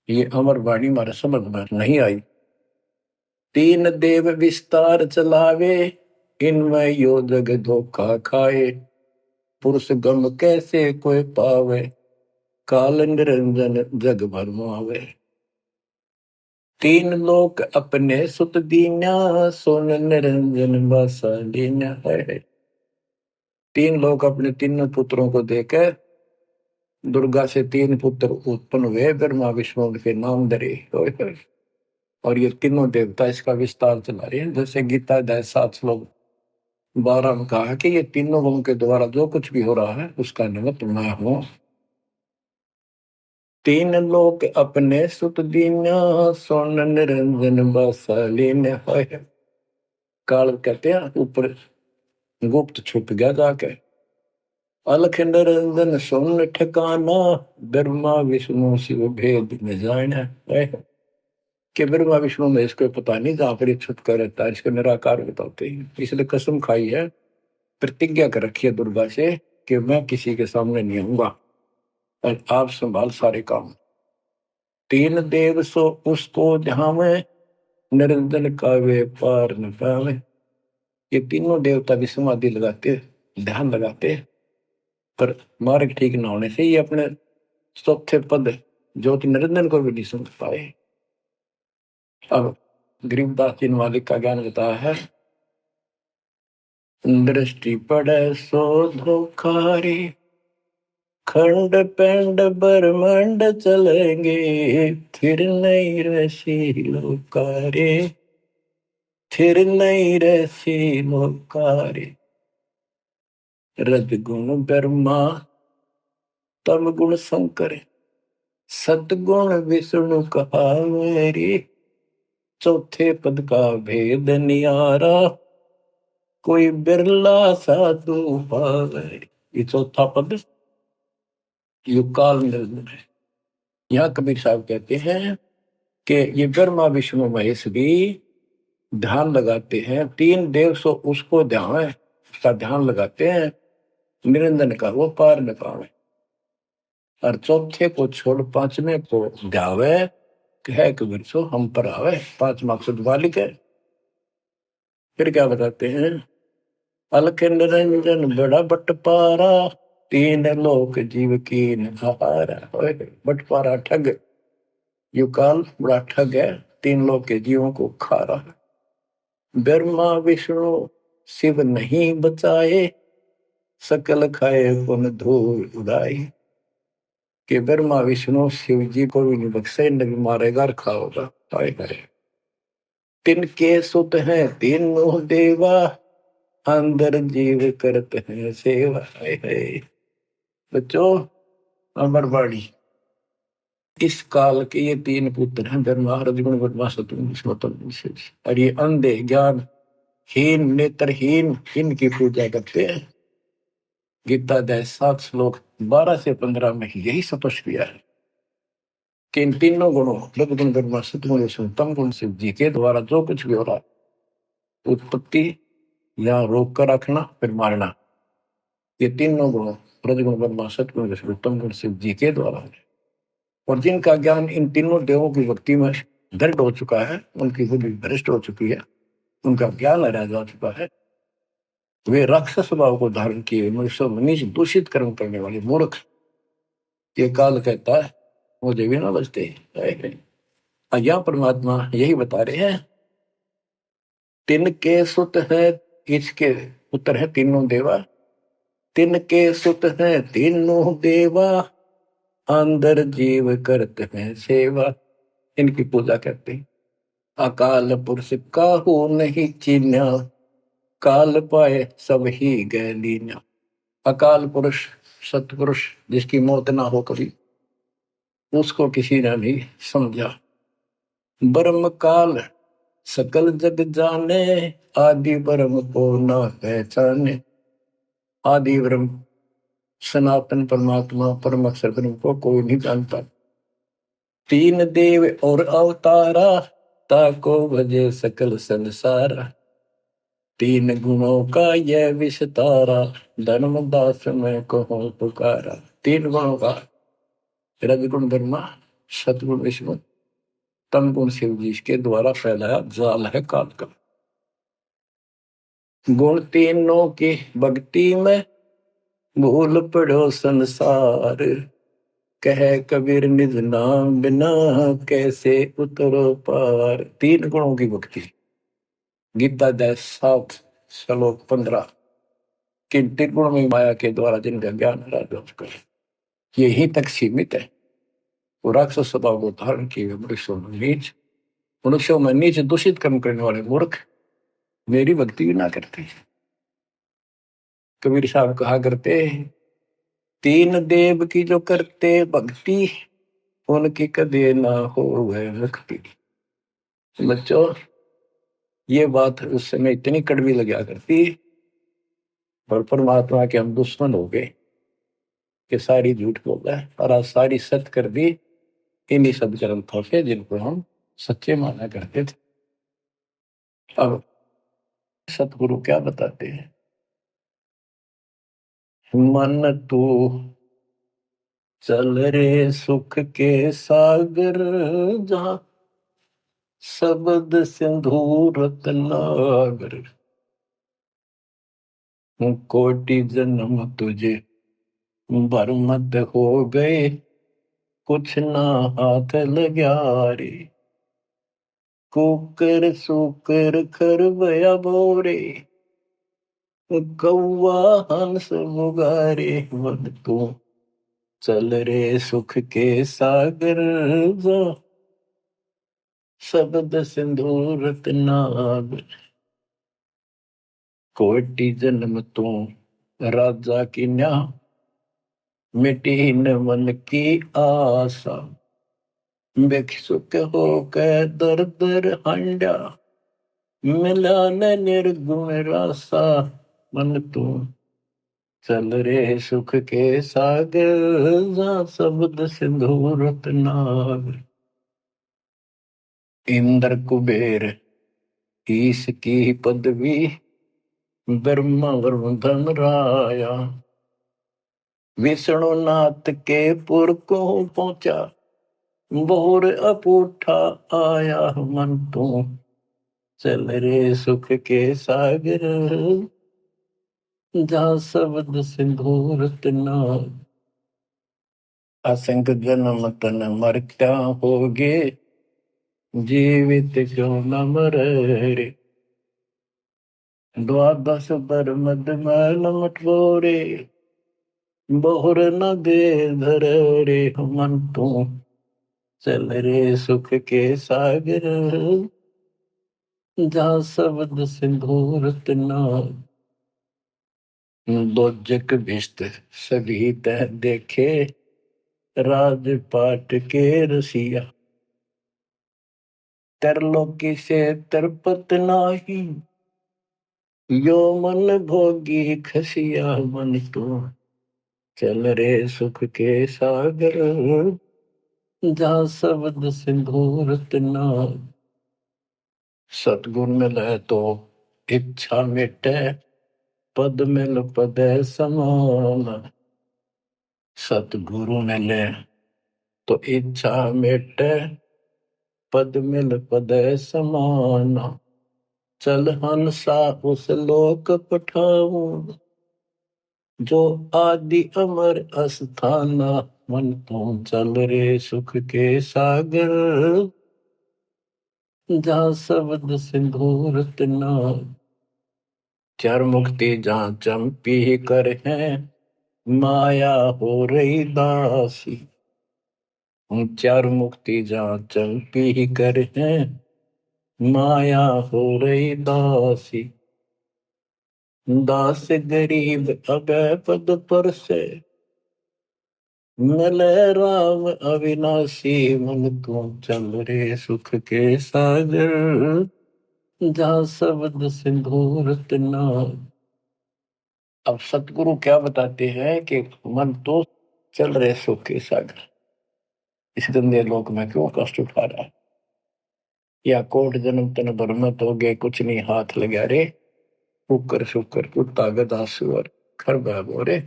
ये अमर वाणी हमारे समझ में नहीं आई। 3 देव विस्तार चलावे, इनमें यो जग धोखा खाए। पुरुष गम कैसे कोई पावे, काल निरंजन जग भरमावे। 3 लोक अपने सुत दीना, सोन निरंजन बसा लीना है। 3 लोग अपने तीनों पुत्रों को देकर दुर्गा से 3 पुत्र उत्पन्न हुए, ब्रह्मा विष्णु के नाम धरे। और ये तीनों देवता इसका विस्तार चला रहे हैं। जैसे गीता अध्याय 7 श्लोक 12 में कहा कि ये तीनों गुण के द्वारा जो कुछ भी हो रहा है उसका निमित्त मैं हूं। 3 लोक अपने सुत दीना, सोन निरंजन बसा लीन है। काल कहते हैं ऊपर गुप्त छुप गया जाके। अलख निरंजन सुन ठिकाना, ब्रह्मा विष्णु शिव भेद न जाना है। कि ब्रह्मा विष्णु में इसको पता नहीं, जहां पर छुप कर रहता है इसको निराकार बताते हैं। इसलिए कसम खाई है, प्रतिज्ञा कर रखी है दुर्गा से कि मैं किसी के सामने नहीं आऊंगा और आप संभाल सारे काम। 3 देव सो उसको ध्यावे, निरंजन का वे पार न पावे। ये तीनों देवता भी समाधि लगाते, ध्यान लगाते, पर मार्ग ठीक न होने से ये अपने चौथे पद ज्योति निरंजन को भी नहीं समझ पाए। अब गरीबदास जी मालिक का ज्ञान बताया है। दृष्टि पड़े सो धोखारी, खंड पेंड ब्रह्मांड चलेंगे। फिर नहीं रसी लोकारे, फिर नहीं रसी लोकारे। रजगुण ब्रह्मा, तम गुण शंकर, सतगुण विष्णु कहावेरी। चौथे पद का भेद नियारा, कोई बिरला साधु पावे। ये चौथा पद युगकाल निरंजन है। यहाँ कबीर साहब कहते हैं कि ये ब्रह्मा विष्णु महेश भी ध्यान लगाते हैं। 3 देव सो उसको ध्यान है, उसका ध्यान लगाते हैं, निरंजन का वो पार न पावे। और चौथे को छोड़ 5वें को ध्यावे, कह कबीर सो हम पर आवे। 5 मकसद वालिक है। फिर क्या बताते हैं, अलख निरंजन बड़ा बटपारा, 3 लोक जीव की नहारा। बटपारा ठग, युकाल बड़ा ठग है, 3 लोक के जीवों को खा रहा है। ब्रह्मा विष्णु शिव नहीं बचाए, सकल खाए पुन धूल उड़ाई। कि ब्रह्मा विष्णु शिव जी को भी नहीं बख्शे, नबी मारेगा और खाओगा। हाय हाय। तिनके सुत हैं तीनों देवा, अंदर जीव करते हैं सेवा। हाय हाय। बच्चों, अमरवाणी, इस काल के ये तीन पुत्र हैं, ब्रह्मा रजगुण ब्रह्मा सतगुण विष्णु। और ये अंधे ज्ञान हीन नेत्रहीन इनकी पूजा करते हैं। गीता अध्याय 7 श्लोक 12 से 15 में यही स्पष्ट किया है कि इन तीनों गुणों रजगुण ब्रह्मा सतगुण विष्णु तम गुण शिव जी के द्वारा जो कुछ भी हो रहा है, उत्पत्ति या रोक कर रखना फिर मारना, ये तीनों गुणों रजगुण ब्रह्मा सतगुण विष्णु तम गुण शिव जी के द्वारा है। और जिनका ज्ञान इन तीनों देवों की भक्ति में दृढ़ हो चुका है, उनकी बुद्धि भ्रष्ट हो चुकी है, उनका ज्ञान हरा जा चुका है, वे राक्षस भाव को धारण किए मनुष्य मनीष दूषित कर्म करने वाले मूर्ख, ये काल कहता है मुझे भी ना बचते। यहाँ परमात्मा यही बता रहे हैं, तिनके सुत है, इसके पुत्र है तीनों देवा, तिनके सुत है तीनों देवा, अंदर जीव करते हैं सेवा। इनकी पूजा करते हैं। अकाल पुरुष काहू नहीं चीन्या, काल पाए सब ही गए लीन्या। अकाल पुरुष सतपुरुष जिसकी मौत ना हो कभी, उसको किसी ने नहीं समझा। ब्रह्म काल सकल जग जाने, आदि ब्रह्म को ना पहचाने। आदि ब्रह्म सनातन परमात्मा परम अक्षर ब्रह्म को कोई नहीं जानता। तीन देव और अवतारा, ताको भजे सकल संसारा। तीन गुणों का यह विस्तारा, धर्मदास में कहो पुकारा। तीन गुणों का रजगुण ब्रह्मा सतगुण विष्णु तम गुण शिव जी के द्वारा फैलाया जाल है काल का। गुण तीनों की भक्ति में भूल पड़ो संसार, कह कबीर निज नाम बिना कैसे उतरो पार। तीन गुणों की भक्ति, गीता अध्याय 7 श्लोक 15। किन तीन गुणों में माया के द्वारा जिनका ज्ञान है यही तक सीमित है। वो राक्षस स्वभाव को धारण किए मनुष्यों में नीच दूषित कर्म करने वाले मूर्ख मेरी भक्ति भी ना करते। कबीर साहब कहा करते, तीन देव की जो करते भक्ति, उनकी कदे ना हो वह भक्ति। बच्चों, ये बात उस समय इतनी कड़वी लगा करती, और परमात्मा के हम दुश्मन हो गए कि सारी झूठ बोल रहा है, और आज सारी सत्य कर दी इन्हीं सदग्रंथों से जिनको हम सच्चे माना करते थे। अब सतगुरु क्या बताते हैं, मन तू चल रे सुख के सागर, जहां शब्द सिंधु रत्नागर। कोटि जन्म तुझे बरमद हो गए, कुछ ना हाथ लग्या रे। कुकर सुकर खरबया बोरे, कौवा हंस मुगारे। मन तू चल रे सुख के सागर, शब्द सिंधु रत्नागर। कोटि जन्म तू राजा की न्या, मिटी न मन की आशा। भिक्षुक होकर दर दर हंडा, मिला न निर्गुण रासा। मन तू चल रे सुख के सागर, जहाँ शब्द सिंधु रत्नागर। इंद्र कुबेर ईश की पदवी, ब्रह्मा वरुण धन राया। विष्णुनाथ के पुर को पहुंचा, भोर अपूठा आया। मन तू चल रे सुख के सागर, जहाँ शब्द सिंधु रत्नागर। असंख्य जन्म तन मरता होगे, जीवित क्यों न मरे रे। द्वादश बर मद मैल मटोरे, बहुर न दे धर रे मन तू, चल रे सुख के सागर, जा शब्द सिंदूर तना, दोजक भिष्ट सभी तह देखे, राजपाट के रसिया, तरलोकी से तरपत नाही, यो मन भोगी खसिया मन तो, चल रे सुख के सागर, जा शब्द सिंदूर तना। सतगुण मिले तो इच्छा मिटे, पद मिल पद समान, सतगुरु मिले तो इच्छा मिटे, पद मिल पद समान, चल हंसा उस लोक पठाऊं, जो आदि अमर अस्थाना, मन तुम चल रे सुख के सागर, जा शब्द सिंदूर तना। चार मुक्ति जहाँ चंपी कर है, माया हो रही दासी, चार मुक्ति जहाँ चंपी कर है, माया हो रही दासी, दास गरीब अगय पद पर से, मिले राम अविनाशी, मन तू चल रे सुख के सागर, जा शब्द सिंदूर तना। अब सतगुरु क्या बताते हैं कि मन तो चल रहे सुख के सागर, इस गंदे लोक में क्यों कष्ट उठा रहा है, या कोट जन्म तन भरमत हो गए, कुछ नहीं हाथ लगा रे, कुकर शुकर कुत्ता गधा सुअर खरबा बोरे,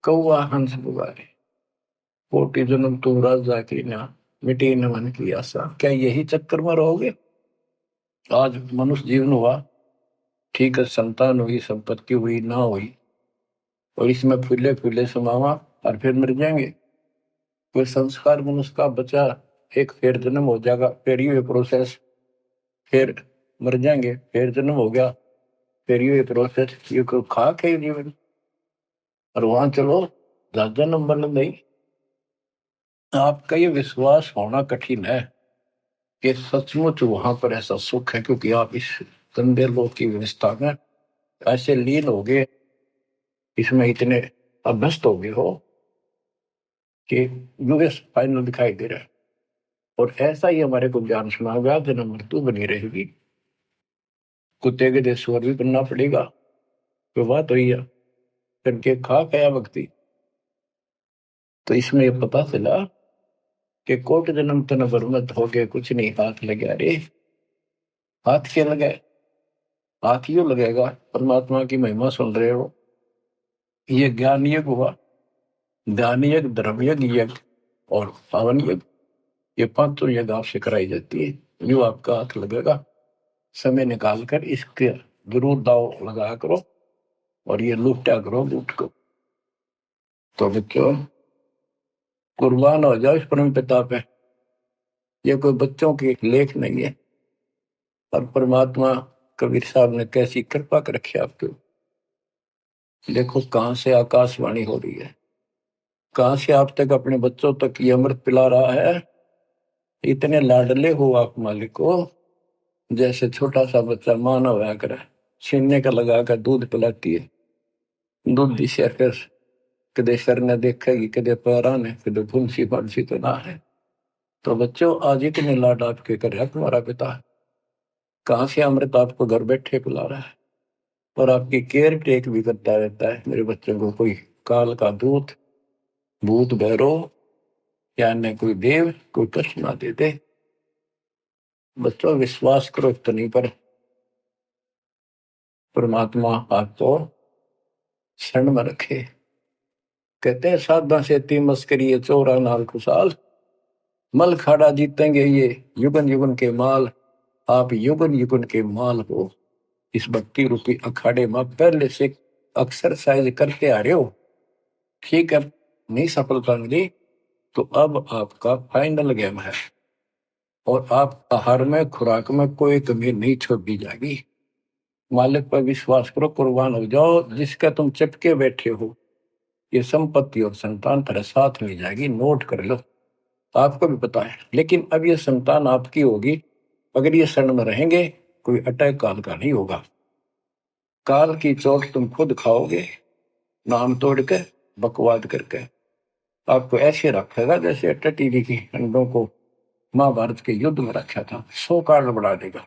कौआ हंस बुआरे, कोटि जन्म तू राजा की ना, मिटी न मन की आशा। क्या यही चक्कर में रहोगे? आज मनुष्य जीवन हुआ, ठीक है, संतान हुई, संपत्ति हुई ना हुई, और इसमें फूले फूले समावा और फिर मर जाएंगे। कोई संस्कार मनुष्य का बचा, एक फिर जन्म हो जाएगा, फिर ये प्रोसेस, फिर मर जाएंगे, फिर जन्म हो गया, फिर ये प्रोसेस, ये कोई खाक है जीवन? और वहां चलो ज्यादा नंबर नहीं। आपका ये विश्वास होना कठिन है कि सचमुच वहां पर ऐसा सुख है, क्योंकि आप इस गंदे लोक की व्यवस्था में ऐसे लीन हो गए, इसमें इतने अभ्यस्त हो गए हो कि यूएस फाइनल दिखाई दे रहा है। और ऐसा ही हमारे को ज्ञान सुना गया, जन्म मृत्यु बनी रहेगी, कुत्ते के देश स्वर भी बनना पड़ेगा। तो बात हुई है, करके खा गया भक्ति। तो इसमें ये पता चला कि कोट जन्म तन बरमत हो गए, कुछ नहीं हाथ लगे रे। हाथ क्या लगे? हाथ यूं लगेगा, परमात्मा की महिमा सुन रहे हो, ये ज्ञान यज्ञ हुआ, ध्यान यज्ञ, धर्म यज्ञ और पावन यज्ञ, ये पांचों यज्ञ आपसे कराई जाती है। जो आपका हाथ लगेगा, समय निकाल कर इसके जरूर दाव लगाया करो, और ये लूटा करो लूट को। तो बच्चों, कुर्बान हो जाओ इस परम पिता पे। ये कोई बच्चों की लेख नहीं है, और परमात्मा कबीर साहब ने कैसी कृपा कर रखी आपके। देखो कहां से आकाशवाणी हो रही है, कहां से आप तक अपने बच्चों तक ये अमृत पिला रहा है। इतने लाडले हो आप मालिक को, जैसे छोटा सा बच्चा मानव होया करे, छीनने का लगा कर दूध पिलाती है। दूध दी से फिर कदे सर ने देखेगी, कदे पैरा ने, कदे फुंसी फंसी तो ना है। तो बच्चों, आज इतने लाड आपके कर रहा तुम्हारा पिता, कहां से अमृत आपको घर बैठे पिला रहा है, और आपकी केयर टेक भी करता रहता है। मेरे बच्चों को कोई काल का दूत, भूत भैरो या अन्य कोई देव कोई कष्ट ना दे दे। बच्चों, विश्वास करो इतनी पर, परमात्मा आपको शरण में रखे। कहते हैं साधा से ती मस्करी है चोरा नाल खुशाल, मल खाड़ा जीतेंगे ये युगन युगन के माल। आप युगन युगन के माल हो, इस भक्ति रूपी अखाड़े में पहले से एक्सरसाइज करते आ रहे हो। ठीक है, नहीं सफलता मिली तो अब आपका फाइनल गेम है, और आप आहार में खुराक में कोई कमी नहीं छोड़ दी जाएगी। मालिक पर विश्वास करो, कुर्बान हो जाओ। जिसका तुम चिपके बैठे हो, ये संपत्ति और संतान तेरे साथ में जाएगी, नोट कर लो। आपको भी पता है, लेकिन अब ये संतान आपकी होगी अगर ये शरण में रहेंगे। कोई अटैक काल का नहीं होगा। काल की चोट तुम खुद खाओगे, नाम तोड़ के, बकवाद करके। आपको ऐसे रखेगा जैसे टटी जी की अंडों को महाभारत के युद्ध में रखा था, 100 कारण बढ़ा देगा।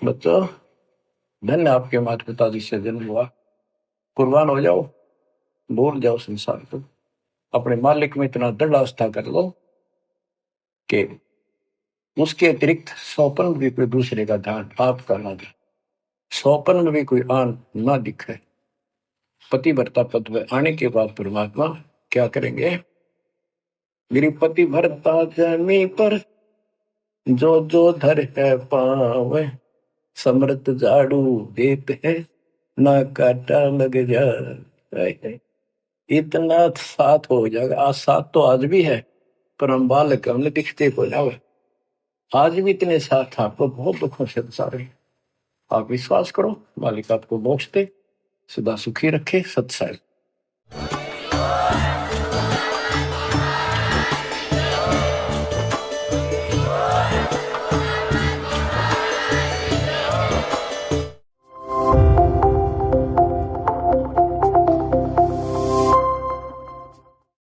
बच्चों, धन्य आपके माता पिता जिससे जन्म हुआ। कुर्बान हो जाओ, भूल जाओ संसार को, अपने मालिक में इतना दृढ़ आस्था कर लो कि उसके अतिरिक्त सौपन में भी कोई दूसरे का ध्यान आपका ना दे, सौपन में भी कोई आन ना दिखे। पतिव्रता पद में आने के बाद परमात्मा क्या करेंगे? गिरिपति भरता जमी पर जो जो धर है पावे, समृत झाड़ू देते हैं ना काटा लग जाए। इतना साथ हो जाएगा। आज साथ तो आज भी है, पर हम बालक हमने दिखते को जावे। आज भी इतने साथ आपको बहुत दुखों से सारे। आप विश्वास करो, मालिक आपको मोक्ष दे, सदा सुखी रखे। सत्संग।